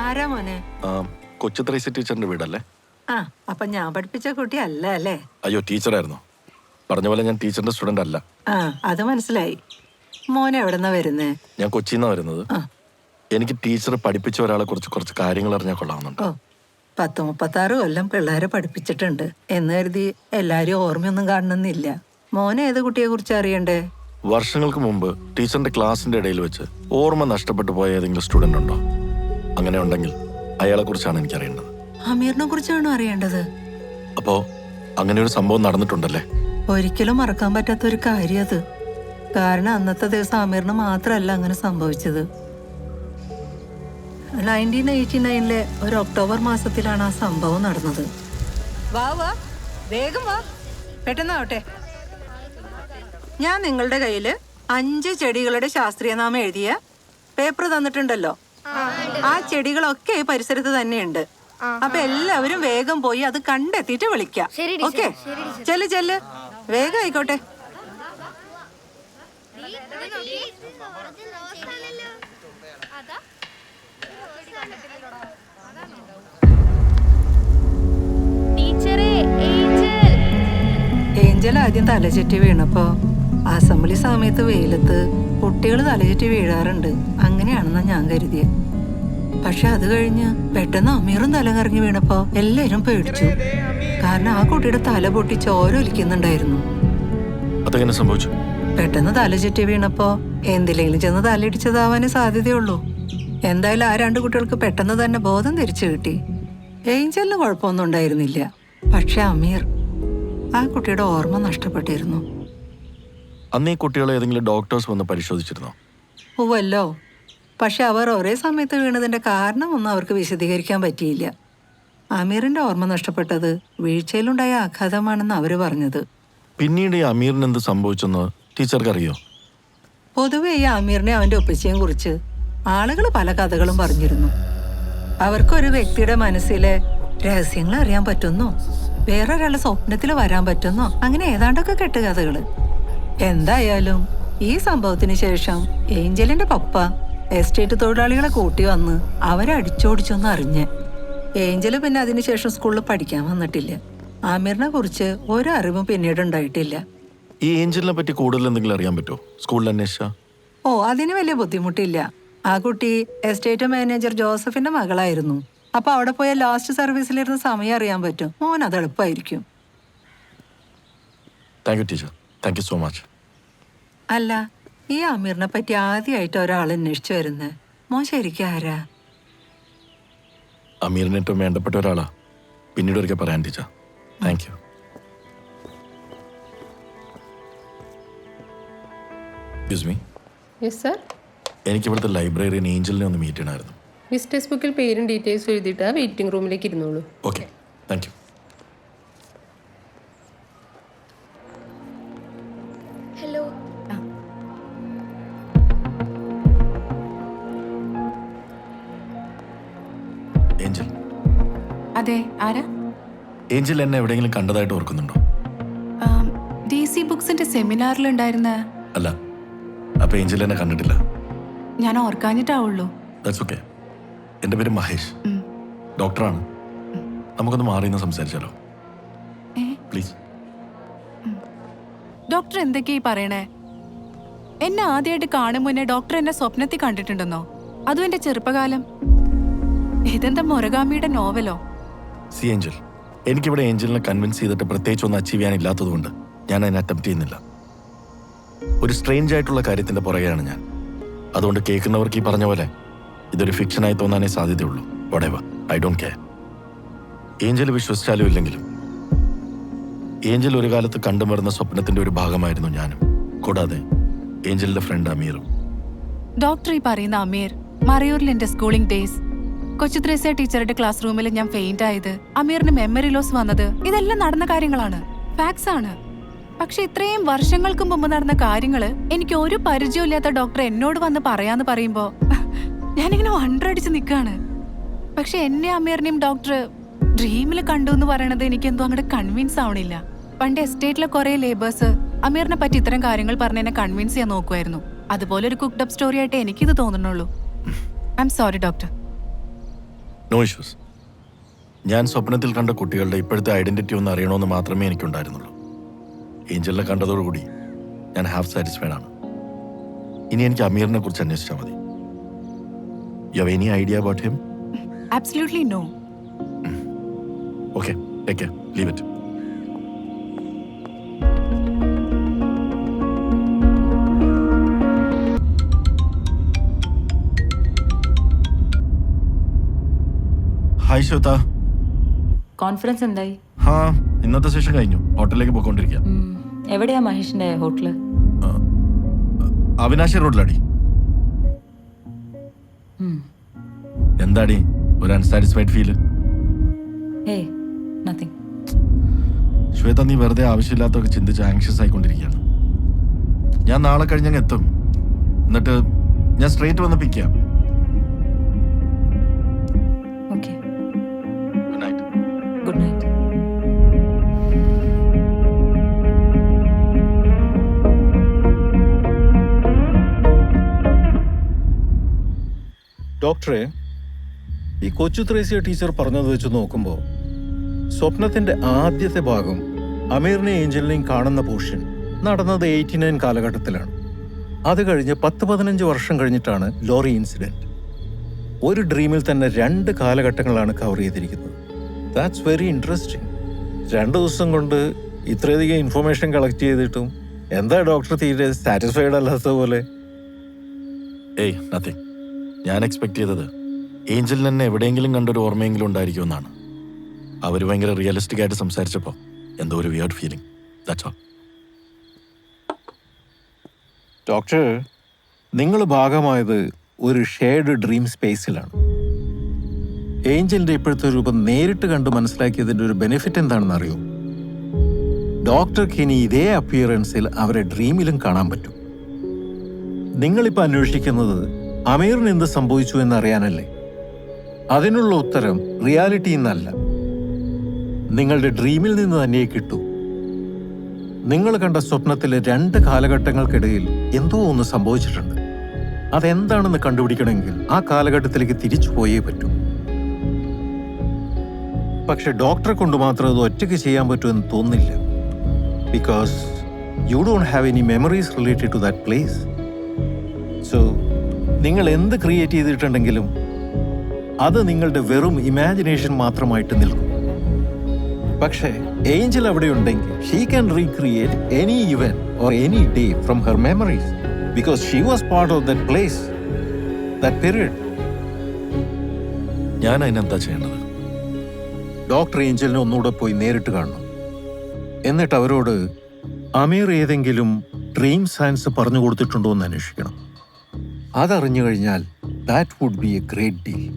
ആരാ മോനെ? കൊച്ചു ത്രൈസി ടീച്ചറിന്റെ വീടല്ലേ? ആ, അപ്പൊ ഞാൻ പഠിപ്പിച്ച കുട്ടി അല്ല അല്ലേ? അയ്യോ, ടീച്ചറായിരുന്നു. പറഞ്ഞ പോലെ ഞാൻ ടീച്ചറിന്റെ സ്റ്റുഡന്റ് അല്ല. ആ, അത് മനസ്സിലായി. മോനെ എവിടെന്നാ വരുന്നേ? ഞാൻ കൊച്ചിന്നാ വരുന്നത്. എനിക്ക് ടീച്ചർ പഠിപ്പിച്ച ഒരാളെ കുറിച്ച് കുറച്ച് കാര്യങ്ങൾ അറിഞ്ഞാൽ കൊള്ളാവുന്നുണ്ട്. 36 കൊല്ലം പിള്ളേരെ പഠിപ്പിച്ചിട്ടുണ്ട് എന്ന് കരുതി എല്ലാരും ഓർമ്മയൊന്നും കാണണമെന്നില്ല. മോനെ ഏത് കുട്ടിയെ കുറിച്ച് അറിയണ്ടേ? വർഷങ്ങൾക്ക് മുമ്പ് ടീച്ചറിന്റെ ക്ലാസിന്റെ ഇടയിൽ വെച്ച് ഓർമ്മ നഷ്ടപ്പെട്ടു പോയ ഏതെങ്കിലും സ്റ്റുഡന്റ് ഉണ്ടോ? അങ്ങനെ ഉണ്ടെങ്കിൽ അയാളെ കുറിച്ചാണ് എനിക്ക് അറിയേണ്ടത്. അമീറിനെ കുറിച്ചാണോ അറിയേണ്ടത്? അപ്പോ അങ്ങനെ ഒരു സംഭവം നടന്നിട്ടുണ്ടല്ലേ? ഒരിക്കലും മറക്കാൻ പറ്റാത്ത ഒരു കാര്യം അത്. കാരണം അന്നത്തെ ദിവസം അമീറിന് മാത്രമല്ല അങ്ങനെ സംഭവിച്ചത്. 1989 ഒരു ഒക്ടോബർ മാസത്തിലാണ് ആ സംഭവം നടന്നത്. വാ വാ, വേഗം വാ, പെട്ടെന്നാവട്ടെ. ഞാൻ നിങ്ങളുടെ കയ്യില് 5 ചെടികളുടെ ശാസ്ത്രീയ നാമം എഴുതിയ പേപ്പർ തന്നിട്ടുണ്ടല്ലോ. ആ ചെടികളൊക്കെ ഈ പരിസരത്ത് തന്നെയുണ്ട്. അപ്പൊ എല്ലാവരും വേഗം പോയി അത് കണ്ടെത്തിയിട്ട് വിളിക്കാം. ഓക്കെ, ചെല്ല് ചെല്ല്, വേഗം ആയിക്കോട്ടെ. ഏഞ്ചൽ ആദ്യം തലചുറ്റി വീണപ്പോ അസംബ്ലി സമയത്ത് വെയിലത്ത് കുട്ടികൾ തലചുറ്റി വീഴാറുണ്ട്, അങ്ങനെയാണെന്നാ ഞാൻ കരുതിയ. പക്ഷെ അത് കഴിഞ്ഞ് പെട്ടെന്ന് അമീറും തല കറങ്ങി വീണപ്പോ എല്ലാരും പേടിച്ചു. കാരണം ആ കുട്ടിയുടെ തല പൊട്ടി ചോര ഒലിക്കുന്നുണ്ടായിരുന്നു. അതെങ്ങനെ സംഭവിച്ചു? പെട്ടെന്ന് തല ചുറ്റി വീണപ്പോ എന്തിലെങ്കിലും ചെന്ന് തലയിടിച്ചതാവാനേ സാധ്യതയുള്ളൂ. എന്തായാലും ആ 2 കുട്ടികൾക്ക് പെട്ടെന്ന് തന്നെ ബോധം തിരിച്ചു കിട്ടി. ഏഞ്ചലിന് കുഴപ്പമൊന്നും ഉണ്ടായിരുന്നില്ല. പക്ഷെ അമീർ, ആ കുട്ടിയുടെ ഓർമ്മ നഷ്ടപ്പെട്ടിരുന്നു. അന്ന് ഈ കുട്ടികളെ ഏതെങ്കിലും ഡോക്ടേഴ്സ് വന്ന് പരിശോധിച്ചിരുന്നോ? ഓവല്ലോ, പക്ഷെ അവർ ഒരേ സമയത്ത് വീണതിന്റെ കാരണമൊന്നും അവർക്ക് വിശദീകരിക്കാൻ പറ്റിയില്ല. അമീറിന്റെ ഓർമ്മ നഷ്ടപ്പെട്ടത് വീഴ്ചയിലുണ്ടായ ആഘാതമാണെന്ന് അവര് പറഞ്ഞത്. പിന്നീട് ഈ അമീറിന് എന്ത് സംഭവിച്ചെന്ന് ടീച്ചർക്ക് അറിയോ? പൊതുവെ ഈ അമീറിനെ അവന്റെ ഒപ്പിച്ചയും കുറിച്ച് ആളുകൾ പല കഥകളും പറഞ്ഞിരുന്നു. അവർക്കൊരു വ്യക്തിയുടെ മനസ്സിലെ രഹസ്യങ്ങൾ അറിയാൻ പറ്റുന്നോ, വേറൊരാളുടെ സ്വപ്നത്തിൽ വരാൻ പറ്റുന്നോ, അങ്ങനെ ഏതാണ്ടൊക്കെ കെട്ടുകഥകള്. എന്തായാലും ഈ സംഭവത്തിന് ശേഷം ഏഞ്ചലിന്റെ പപ്പ എസ്റ്റേറ്റ് തൊഴിലാളികളെ കൂട്ടി വന്ന് അവരെ അടിച്ചോടിച്ചൊന്ന് അറിഞ്ഞ്. ഏഞ്ചല് പിന്നെ അതിനുശേഷം സ്കൂളിൽ പഠിക്കാൻ വന്നിട്ടില്ല. ആമിറിനെ കുറിച്ച് ഒരറിവും പിന്നീട് ഉണ്ടായിട്ടില്ല. ഈ ഏഞ്ചലിനെ പറ്റി കൂടുതൽ എന്തെങ്കിലും അറിയാൻ പറ്റുമോ? സ്കൂളിൽ അന്വേഷിച്ച? അതിന് വലിയ ബുദ്ധിമുട്ടില്ല. ആ കുട്ടി എസ്റ്റേറ്റ് മാനേജർ ജോസഫിന്റെ മകളായിരുന്നു. അപ്പൊ അവിടെ പോയ ലാസ്റ്റ് സർവീസിലിരുന്ന സമയം അറിയാൻ പറ്റും. മോൻ അത് എളുപ്പമായിരിക്കും. Thank you teacher, thank you so much. അല്ല, ഈ അമീറിനെ പറ്റി ആദ്യമായിട്ട് ഒരാൾ അന്വേഷിച്ചു വരുന്നത് മോൻ ശരിക്കും ആരാ? അമീറിന് ഏറ്റവും വേണ്ടപ്പെട്ട ഒരാളാ. പിന്നീട് ഒരിക്കൽ പറയാൻ teacher. Thank you. Excuse me. Yes sir. എനിക്ക് ഇവിടുത്തെ ലൈബ്രറിയൻ ഏഞ്ചലിനെ ഒന്ന് മീറ്റ് ചെയ്യണമായിരുന്നു. വിസിറ്റേഴ്സ് ബുക്കിൽ പേരും ഡീറ്റെയിൽസ് എഴുതിയിട്ട് വെയിറ്റിംഗ് റൂമിലേക്ക് ഇരുന്നോളൂ. Okay, thank you. Hello. Angel. അതെ, ആരാ? ഏഞ്ചൽ എന്നെ എവിടെയെങ്കിലും കണ്ടതായിട്ട് ഓർക്കുന്നുണ്ടോ? DC ബുക്സിന്റെ സെമിനാറിലുണ്ടായിരുന്ന. അല്ല, അപ്പൊ ഏഞ്ചൽ എന്നെ കണ്ടിട്ടില്ല. ഞാൻ ഓർക്കാഞ്ഞിട്ടാവുള്ളൂ. That's okay. എൻ്റെ പേര് മഹേഷ്, ഡോക്ടറാണ്. നമുക്കൊന്ന് മാറി നിന്ന് സംസാരിച്ചാലോ? പ്ലീസ്. ഡോക്ടർ എന്തൊക്കെയായി പറയണേ? എന്നെ ആദ്യമായിട്ട് കാണും മുന്നേ ഡോക്ടർ എന്നെ സ്വപ്നത്തിൽ കണ്ടിട്ടുണ്ടെന്നോ? അതും എന്റെ ചെറുപ്പകാലം. ഇതെന്താ മൊറഗാമിയുടെ നോവലോ? സി ഏഞ്ചൽ, എനിക്കിവിടെ ഏഞ്ചലിനെ കൺവിൻസ് ചെയ്തിട്ട് പ്രത്യേകിച്ച് ഒന്നും അച്ചീവ് ചെയ്യാനില്ലാത്തതുകൊണ്ട് ഞാൻ അതിനെ അറ്റംപ്റ്റ് ചെയ്യുന്നില്ല. ഒരു സ്ട്രേഞ്ച് ആയിട്ടുള്ള കാര്യത്തിന്റെ പുറകെയാണ് ഞാൻ. അതുകൊണ്ട് കേൾക്കുന്നവർക്ക് ഈ പറഞ്ഞ പോലെ ഇതൊരു ഫിക്ഷനായി തോന്നാനേ സാധ്യതയുള്ളൂ. whatever, I don't care. Angel വിശ്വസിച്ചാലും ഇല്ലെങ്കിലും ഏഞ്ചൽ ഒരു കാലത്ത് കണ്ടുമരുന്ന സ്വപ്നത്തിന്റെ ഒരു ഭാഗമായിരുന്നു ഞാനും, കൂടാതെ ഏഞ്ചലിന്റെ ഫ്രണ്ട് അമീറും. ഡോക്ടർ ഈ പറയുന്ന അമീർ മറയൂരിൽ എന്റെ സ്കൂളിംഗ് ഡേയ്സ്, കൊച്ചു ത്രേസ്യ ടീച്ചറുടെ ക്ലാസ് റൂമിൽ ഞാൻ ഫെയിന്റ് ആയത്, അമീറിന് മെമ്മറി ലോസ് വന്നത്, ഇതെല്ലാം നടന്ന കാര്യങ്ങളാണ്, ഫാക്ട്സ് ആണ്. പക്ഷെ ഇത്രയും വർഷങ്ങൾക്ക് മുമ്പ് നടന്ന കാര്യങ്ങള് എനിക്ക് ഒരു പരിചയമില്ലാത്ത ഡോക്ടർ എന്നോട് വന്ന് പറയാന്ന് പറയുമ്പോ ഞാനിങ്ങനെ വണ്ടടിച്ച് നിൽക്കാണ്. പക്ഷെ എന്നെ അമീറിനെയും ഡോക്ടർ ഡ്രീമിൽ കണ്ടു എന്ന് പറയണത് എനിക്ക് എന്തോ അങ്ങോട്ട് കൺവിൻസ് ആവണില്ല. പണ്ട് എസ്റ്റേറ്റിലെ കുറെ ലേബേഴ്സ് അമീറിനെ പറ്റി ഇത്തരം കാര്യങ്ങൾ പറഞ്ഞ് എന്നെ കൺവിൻസ് ചെയ്യാൻ നോക്കുമായിരുന്നു. അതുപോലെ ഒരു കുക്ക്ഡ് അപ്പ് സ്റ്റോറി ആയിട്ട് എനിക്കിത് തോന്നുന്നുള്ളൂ. I'm sorry doctor. No issues. ഞാൻ സ്വപ്നത്തിൽ കണ്ട കുട്ടികളുടെ ഇപ്പോഴത്തെ ഐഡന്റിറ്റി ഒന്ന് അറിയണമെന്ന് മാത്രമേ എനിക്കുണ്ടായിരുന്നുള്ളൂ. ഏഞ്ചലിനെ കണ്ടതോടുകൂടി ഞാൻ ഹാഫ് സാറ്റിസ്ഫൈഡ് ആണ്. ഇനി എനിക്ക് അമീറിനെ കുറിച്ച് അന്വേഷിച്ചാൽ മതി. You have any idea about him? Absolutely no. Okay, take care, leave it. Hi Shweta. Conference എന്തായി? ഹാ, ഇന്നത്തെ സെഷൻ കഴിഞ്ഞു. ഹോട്ടലിലേക്ക് പോയിക്കൊണ്ടിരിക്കുക. എവിടെയാ മഹേഷിന്റെ ഹോട്ടല്? അവിനാശി റോഡിലാടി. എന്താടി ഒരു അൺസാറ്റിസ്ഫൈഡ് ഫീല്? ഏയ് നത്തിങ്. ശ്വേത, നീ വെറുതെ ആവശ്യമില്ലാത്തൊക്കെ ചിന്തിച്ച് ആങ്ഷ്യസ് ആയിക്കൊണ്ടിരിക്കുകയാണ്. ഞാൻ നാളെ കഴിഞ്ഞങ്ങ് എത്തും. എന്നിട്ട് ഞാൻ സ്ട്രേറ്റ് വന്ന് പിക്ക് ചെയ്യാം. Okay, good night. Good night. ഡോക്ടറെ, ഈ കൊച്ചു ത്രേസ്യ ടീച്ചർ പറഞ്ഞത് വെച്ച് നോക്കുമ്പോൾ സ്വപ്നത്തിന്റെ ആദ്യത്തെ ഭാഗം അമീറിനെയും ഏഞ്ചലിനെയും കാണുന്ന പോർഷൻ നടന്നത് 89 കാലഘട്ടത്തിലാണ്. അത് കഴിഞ്ഞ് 10-15 വർഷം കഴിഞ്ഞിട്ടാണ് ലോറി ഇൻസിഡന്റ്. ഒരു ഡ്രീമിൽ തന്നെ 2 കാലഘട്ടങ്ങളാണ് കവർ ചെയ്തിരിക്കുന്നത്. That's very interesting. 2 ദിവസം കൊണ്ട് ഇത്രയധികം ഇൻഫർമേഷൻ കളക്ട് ചെയ്തിട്ടും എന്താ ഡോക്ടർ തീരെ സാറ്റിസ്ഫൈഡ് അല്ലാത്ത പോലെ? ഏയ് നത്തിങ്. ഞാൻ എക്സ്പെക്ട് ചെയ്തത് ഏഞ്ചലിന് എന്നെ എവിടെയെങ്കിലും കണ്ടൊരു ഓർമ്മയെങ്കിലും ഉണ്ടായിരിക്കുമെന്നാണ്. അവർ ഭയങ്കര റിയലിസ്റ്റിക് ആയിട്ട് സംസാരിച്ചപ്പോൾ എന്തോ ഒരു weird feeling. That's all. Doctor, നിങ്ങൾ ഭാഗമായത് ഒരു ഷെയർഡ് ഡ്രീം സ്പേസിലാണ്. ഏഞ്ചലിന്റെ ഇപ്പോഴത്തെ രൂപം നേരിട്ട് കണ്ട് മനസ്സിലാക്കിയതിന്റെ ഒരു ബെനിഫിറ്റ് എന്താണെന്ന് അറിയോ? ഡോക്ടർക്ക് ഇനി ഇതേ അപ്പിയറൻസിൽ അവരെ ഡ്രീമിലും കാണാൻ പറ്റും. നിങ്ങളിപ്പോൾ അന്വേഷിക്കുന്നത് അമീറിന് എന്ത് സംഭവിച്ചു എന്നറിയാനല്ലേ? അതിനുള്ള ഉത്തരം റിയാലിറ്റിയിൽ നിന്നല്ല, നിങ്ങളുടെ ഡ്രീമിൽ നിന്ന് തന്നെ കിട്ടൂ. നിങ്ങൾ കണ്ട സ്വപ്നത്തിലെ 2 കാലഘട്ടങ്ങൾക്കിടയിൽ എന്തോ ഒന്ന് സംഭവിച്ചിട്ടുണ്ട്. അതെന്താണെന്ന് കണ്ടുപിടിക്കണമെങ്കിൽ ആ കാലഘട്ടത്തിലേക്ക് തിരിച്ചു പോയേ പറ്റൂ. പക്ഷെ ഡോക്ടറെ കൊണ്ട് മാത്രം അത് ഒറ്റയ്ക്ക് ചെയ്യാൻ പറ്റുമെന്ന് തോന്നില്ല. Because you don't have any memories related to that place. So നിങ്ങൾ എന്ത് ക്രിയേറ്റ് ചെയ്തിട്ടുണ്ടെങ്കിലും അത് നിങ്ങളുടെ വെറും ഇമാജിനേഷൻ മാത്രമായിട്ട് നിൽക്കും. പക്ഷേ ഏഞ്ചൽ അവിടെ ഉണ്ടെങ്കിൽ she can recreate any event or any day from her memories, because she was part of that place, that period. ഞാൻ അതിനെന്താ ചെയ്യേണ്ടത്? ഡോക്ടർ ഏഞ്ചലിനെ ഒന്നുകൂടെ പോയി നേരിട്ട് കാണണം. എന്നിട്ട് അവരോട് അമീർ ഏതെങ്കിലും ഡ്രീം സയൻസ് പറഞ്ഞു കൊടുത്തിട്ടുണ്ടോ എന്ന് അന്വേഷിക്കണം. അതറിഞ്ഞു കഴിഞ്ഞാൽ that would be a great deal.